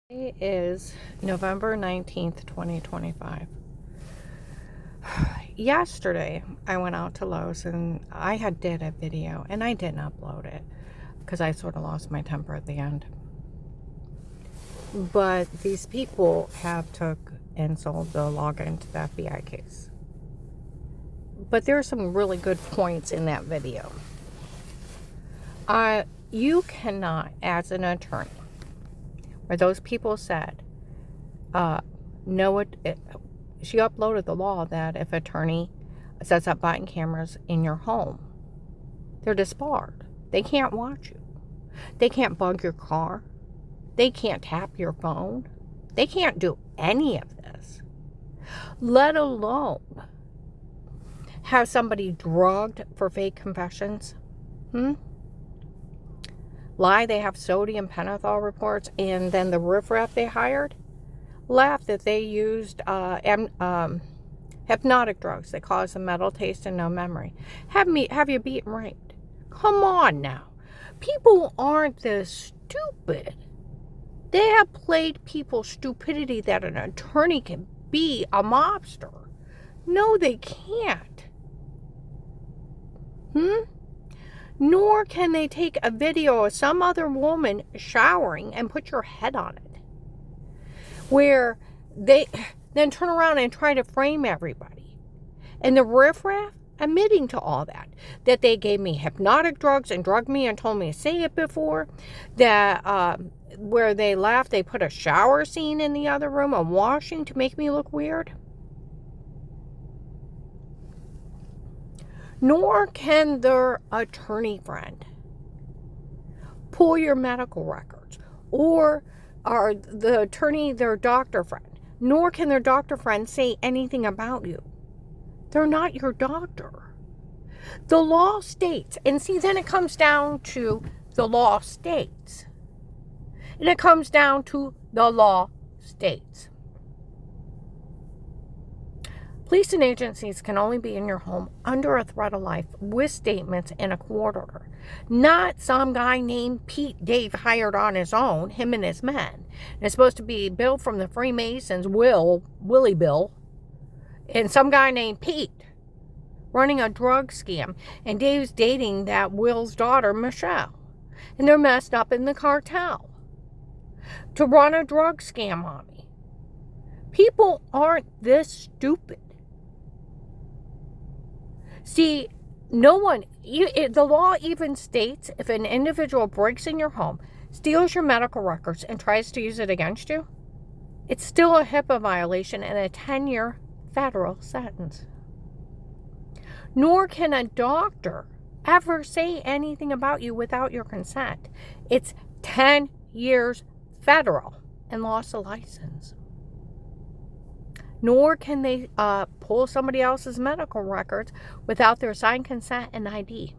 Today is November 19th, 2025. Yesterday, I went out to Lowe's and I did a video and I didn't upload it because I sort of lost my temper at the end. But these people have took and sold the login to the FBI case. But there are some really good points in that video. You cannot, as an attorney, where those people said, she uploaded the law that if attorney sets up button cameras in your home, they're disbarred. They can't watch you. They can't bug your car. They can't tap your phone. They can't do any of this. Let alone have somebody drugged for fake confessions. Lie they have sodium pentothal reports, and then the riffraff they hired laughed that they used hypnotic drugs that cause a mental taste and no memory. Have you beaten right? Come on now. People aren't this stupid. They have played people's stupidity that an attorney can be a mobster. No, they can't. Nor can they take a video of some other woman showering and put your head on it, where they then turn around and try to frame everybody. And the riffraff admitting to all that they gave me hypnotic drugs and drugged me and told me to say it before, that where they laughed, they put a shower scene in the other room, a washing to make me look weird. Nor can their attorney friend pull your medical records, or the attorney, their doctor friend. Nor can their doctor friend say anything about you. They're not your doctor. The law states, and see, then it comes down to the law states. And it comes down to the law states. Police and agencies can only be in your home under a threat of life with statements and a court order. Not some guy named Pete Dave hired on his own, him and his men. And it's supposed to be Bill from the Freemasons, Willie Bill, and some guy named Pete running a drug scam. And Dave's dating that Will's daughter, Michelle. And they're messed up in the cartel to run a drug scam on me. People aren't this stupid. See, the law even states if an individual breaks in your home, steals your medical records, and tries to use it against you, it's still a HIPAA violation and a 10-year federal sentence. Nor can a doctor ever say anything about you without your consent. It's 10 years federal and loss of license. Nor can they pull somebody else's medical records without their signed consent and ID.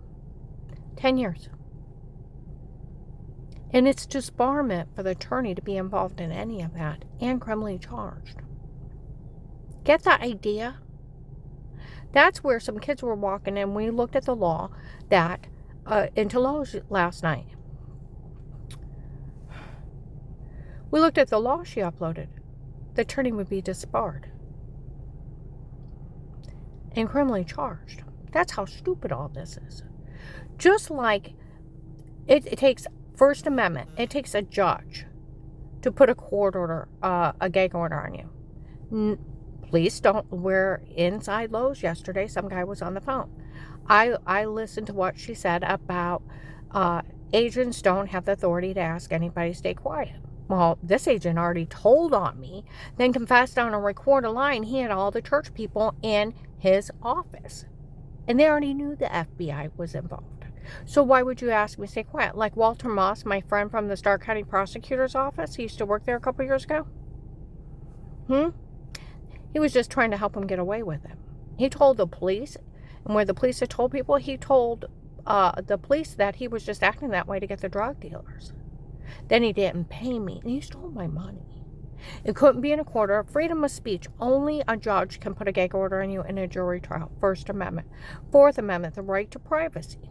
10 years. And it's disbarment for the attorney to be involved in any of that and criminally charged. Get the idea? That's where some kids were walking in. We looked at the law that into Lowe's last night. We looked at the law she uploaded. The attorney would be disbarred and criminally charged. That's how stupid all this is. Just like it takes First Amendment, it takes a judge to put a court order, a gag order on you. Police don't. We're inside Lowe's yesterday. Some guy was on the phone. I listened to what she said about agents don't have the authority to ask anybody to stay quiet. Well, this agent already told on me, then confessed on a recorded line he had all the church people in his office. And they already knew the FBI was involved. So why would you ask me to stay quiet? Like Walter Moss, my friend from the Stark County Prosecutor's Office, he used to work there a couple years ago. He was just trying to help him get away with it. He told the police, and where the police had told people, he told the police that he was just acting that way to get the drug dealers. Then he didn't pay me, and he stole my money. It couldn't be in a court order. Freedom of speech. Only a judge can put a gag order on you in a jury trial. First Amendment. Fourth Amendment, the right to privacy.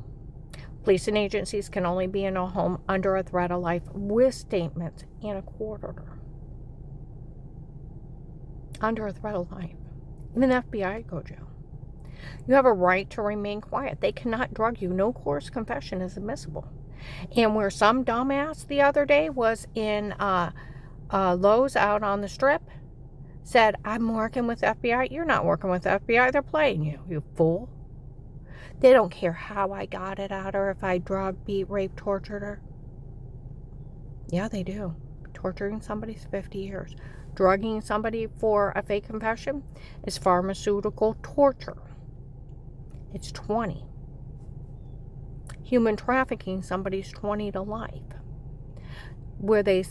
Police and agencies can only be in a home under a threat of life with statements and a court order. Under a threat of life. Even the FBI go jail. You have a right to remain quiet. They cannot drug you. No coerced confession is admissible. And where some dumbass the other day was in Lowe's out on the strip, said, I'm working with FBI. You're not working with FBI. They're playing you, you fool. They don't care how I got it out or if I drugged, beat, raped, tortured her. Yeah, they do. Torturing somebody's 50 years. Drugging somebody for a fake confession is pharmaceutical torture. It's 20. Human trafficking, somebody's 20 to life. Where the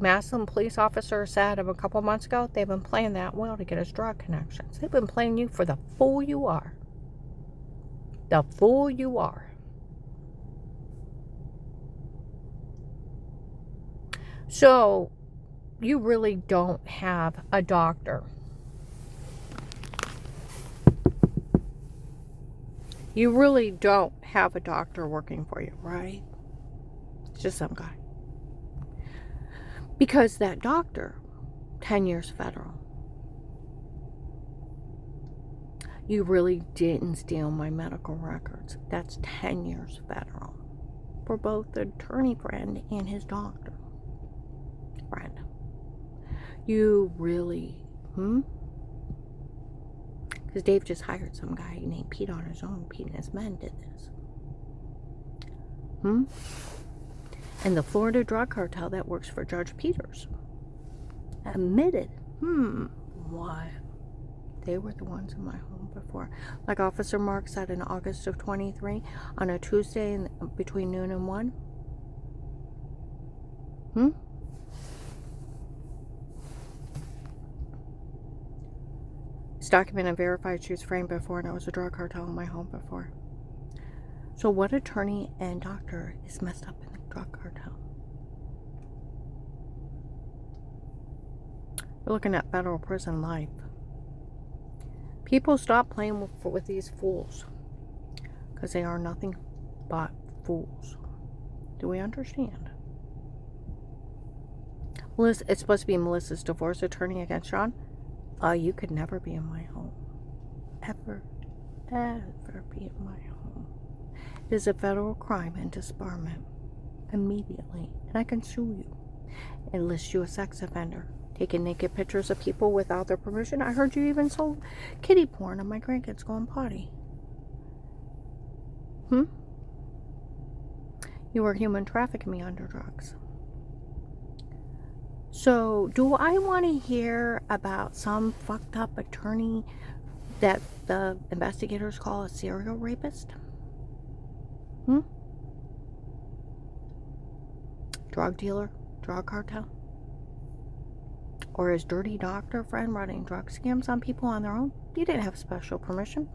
Massillon police officer said a couple months ago, they've been playing that well to get us drug connections. They've been playing you for the fool you are. The fool you are. So, you really don't have a doctor. You really don't have a doctor working for you, right? It's just some guy. Because that doctor, 10 years federal. You really didn't steal my medical records. That's 10 years federal. For both the attorney friend and his doctor friend. You really, Because Dave just hired some guy named Pete on his own. Pete and his men did this. And the Florida drug cartel that works for Judge Peters admitted, what? They were the ones in my home before. Like Officer Mark said in August of 23, on a Tuesday between noon and 1. It's documented and verified she was framed before, and it was a drug cartel in my home before. So what attorney and doctor is messed up in the drug cartel? We're looking at federal prison life. People stop playing with these fools. Because they are nothing but fools. Do we understand? It's supposed to be Melissa's divorce attorney against Sean. You could never be in my home. Ever be in my home. It is a federal crime and disbarment. Immediately. And I can sue you. And list you a sex offender. Taking naked pictures of people without their permission. I heard you even sold kiddie porn of my grandkids going potty. You were human trafficking me under drugs. So, do I want to hear about some fucked up attorney that the investigators call a serial rapist? Drug dealer? Drug cartel? Or his dirty doctor friend running drug scams on people on their own? You didn't have special permission.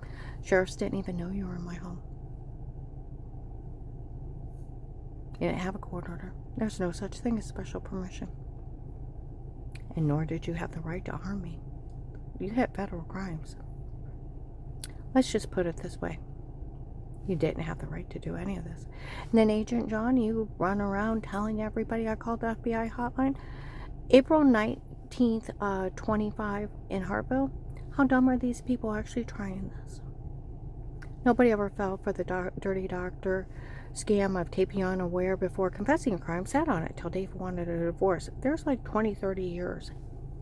Sheriffs didn't even know you were in my home. You didn't have a court order. There's no such thing as special permission. And nor did you have the right to harm me. You had federal crimes. Let's just put it this way. You didn't have the right to do any of this. And then Agent John, you run around telling everybody I called the FBI hotline. April 19th, 25 in Hartville. How dumb are these people actually trying this? Nobody ever fell for the dirty doctor scam of taping unaware before confessing a crime, sat on it till Dave wanted a divorce. There's like 20, 30 years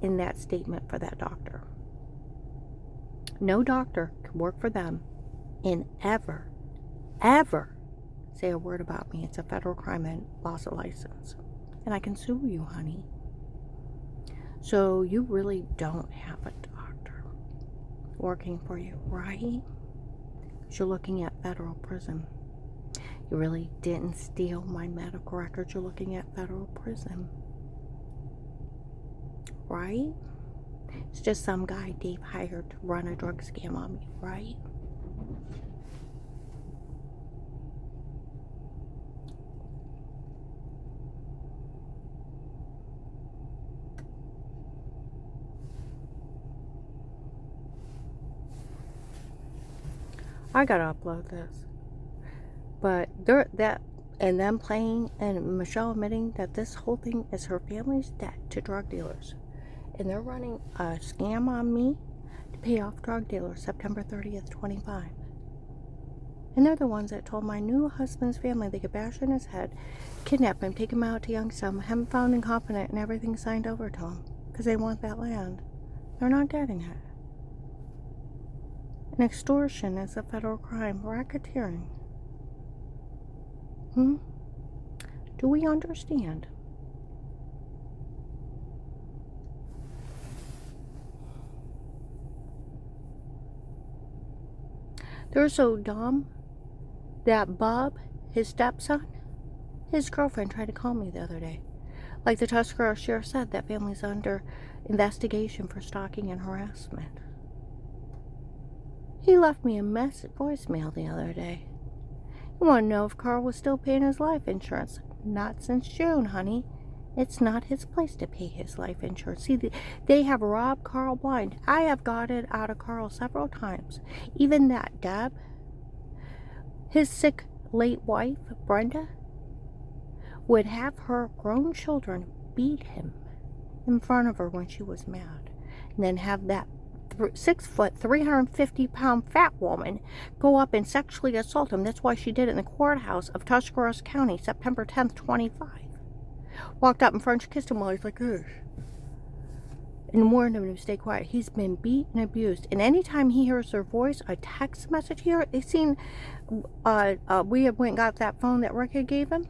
in that statement for that doctor. No doctor could work for them and ever say a word about me. It's a federal crime and loss of license. And I can sue you, honey. So you really don't have a doctor working for you, right? You're looking at federal prison. You really didn't steal my medical records. You're looking at federal prison. Right? It's just some guy Dave hired to run a drug scam on me, right? I gotta upload this. But and them playing, and Michelle admitting that this whole thing is her family's debt to drug dealers. And they're running a scam on me to pay off drug dealers September 30th, 25. And they're the ones that told my new husband's family they could bash in his head, kidnap him, take him out to Youngstown, have him found incompetent, and everything signed over to him. Because they want that land. They're not getting it. And extortion is a federal crime. Racketeering. Do we understand? They're so dumb that Bob, his stepson, his girlfriend tried to call me the other day. Like the Tuscarora sheriff said, that family's under investigation for stalking and harassment. He left me a voicemail the other day. You want to know if Carl was still paying his life insurance? Not since June, honey. It's not his place to pay his life insurance. See, they have robbed Carl blind. I have got it out of Carl several times. Even that Deb, his sick late wife, Brenda, would have her grown children beat him in front of her when she was mad. And then have that 6 foot, 350-pound fat woman go up and sexually assault him. That's why she did it in the courthouse of Tuscarawas County, September 10th, 25. Walked up in front, kissed him while he's like, ugh. And warned him to stay quiet. He's been beat and abused. And anytime he hears their voice, a text message here, they seen, we went and got that phone that Rick gave him.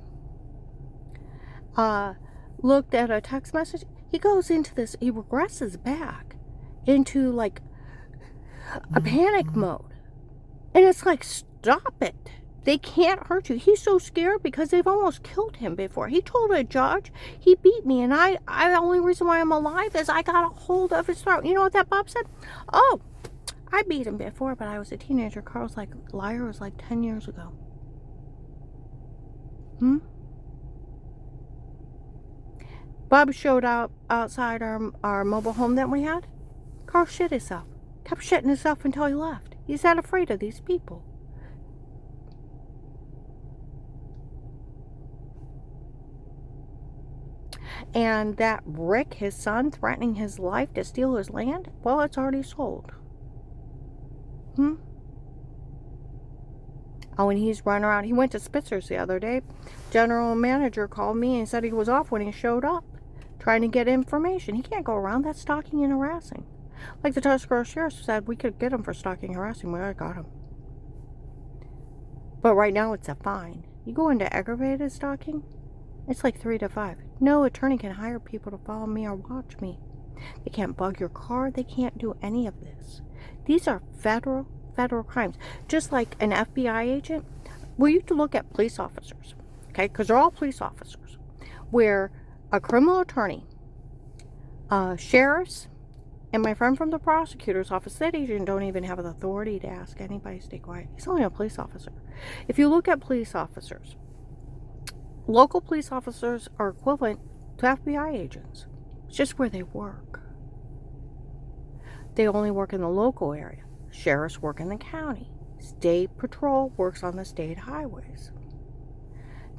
Looked at a text message. He goes into this, he regresses back into like a panic mode. And it's like, stop it. They can't hurt you. He's so scared because they've almost killed him before. He told a judge he beat me, and I the only reason why I'm alive is I got a hold of his throat. You know what that Bob said? Oh, I beat him before, but I was a teenager. Carl's like, liar was like 10 years ago. Bob showed up outside our mobile home that we had. Carl shit himself. Kept shitting himself until he left. He's that afraid of these people. And that Rick, his son, threatening his life to steal his land, well, it's already sold. Oh, and he's running around. He went to Spitzer's the other day. General manager called me and said he was off when he showed up, trying to get information. He can't go around. That's stalking and harassing. Like the Tuscarora sheriff said, we could get him for stalking and harassing. We already got him. But right now it's a fine. You go into aggravated stalking, it's like 3 to 5. No attorney can hire people to follow me or watch me. They can't bug your car. They can't do any of this. These are federal crimes. Just like an FBI agent, we used to look at police officers, okay, because they're all police officers, where a criminal attorney, sheriffs, and my friend from the prosecutor's office, that agent don't even have the authority to ask anybody to stay quiet. He's only a police officer. If you look at police officers, local police officers are equivalent to FBI agents. It's just where they work. They only work in the local area. Sheriffs work in the county. State patrol works on the state highways.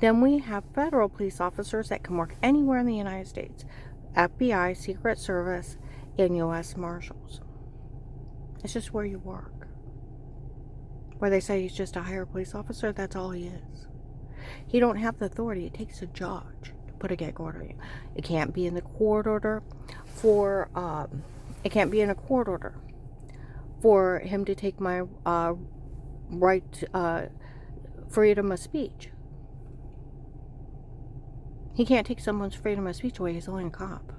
Then we have federal police officers that can work anywhere in the United States. FBI, Secret Service, and U.S. Marshals. It's just where you work. Where they say he's just a hired police officer, that's all he is. He don't have the authority. It takes a judge to put a gag order. It can't be in the court order for for him to take my freedom of speech. He can't take someone's freedom of speech away. He's only a cop.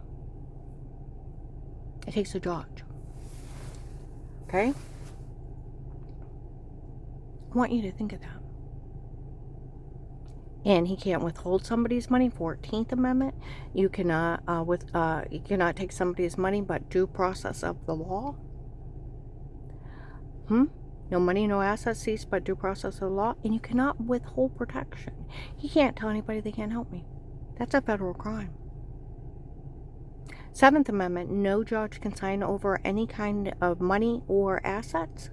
It takes a judge. Okay? I want you to think of that. And he can't withhold somebody's money. 14th Amendment. You cannot you cannot take somebody's money but due process of the law. No money, no assets seized but due process of the law. And you cannot withhold protection. He can't tell anybody they can't help me. That's a federal crime. 7th Amendment, no judge can sign over any kind of money or assets.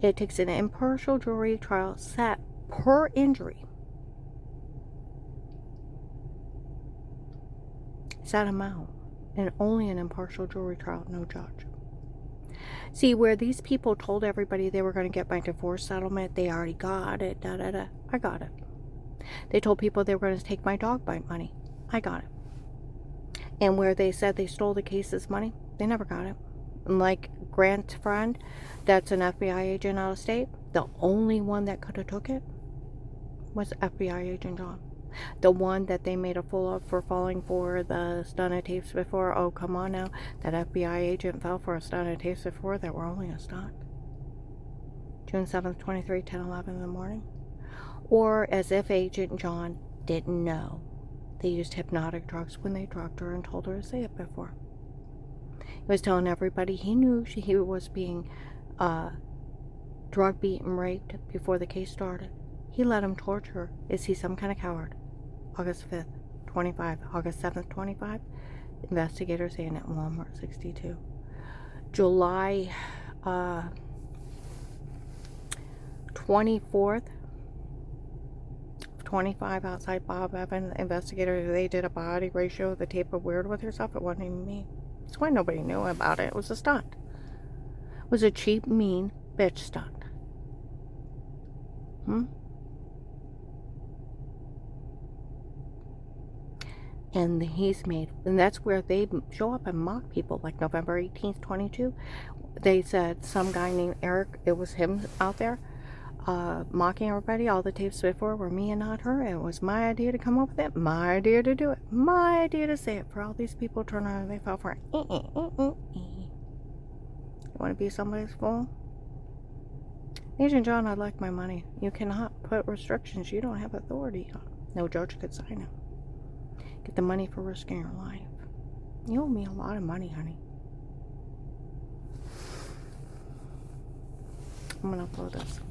It takes an impartial jury trial set per injury. set him out. And only an impartial jury trial, no judge. See, where these people told everybody they were going to get my divorce settlement, they already got it, da-da-da. I got it. They told people they were going to take my dog bite money. I got it. And where they said they stole the case's money, they never got it. And like Grant's friend, that's an FBI agent out of state, the only one that could have took it was FBI agent John. The one that they made a fool of for falling for the stunner tapes before. Oh, come on now. That FBI agent fell for a stunner tapes before that were only a stunt. June 7th, 23, 10:11 in the morning. Or as if Agent John didn't know. They used hypnotic drugs when they drugged her and told her to say it before. He was telling everybody he knew he was being drug beat and raped before the case started. He let him torture her. Is he some kind of coward? August 5th, 25. August 7th, 25. Investigators saying at Walmart 62. July 24th, 25 outside Bob Evans. Investigators, they did a body ratio of the tape of Weird with herself. It wasn't even me. That's why nobody knew about it. It was a stunt. It was a cheap, mean bitch stunt. And he's made, and that's where they show up and mock people. Like November 18th, 22, they said some guy named Eric, it was him out there, mocking everybody. All the tapes before were me and not her. It was my idea to come up with it, my idea to do it, my idea to say it. For all these people turn around and they fell for it. You want to be somebody's fool? Agent John, I'd like my money. You cannot put restrictions you don't have authority on. No judge could sign it. Get the money for risking your life. You owe me a lot of money, honey. I'm gonna upload this.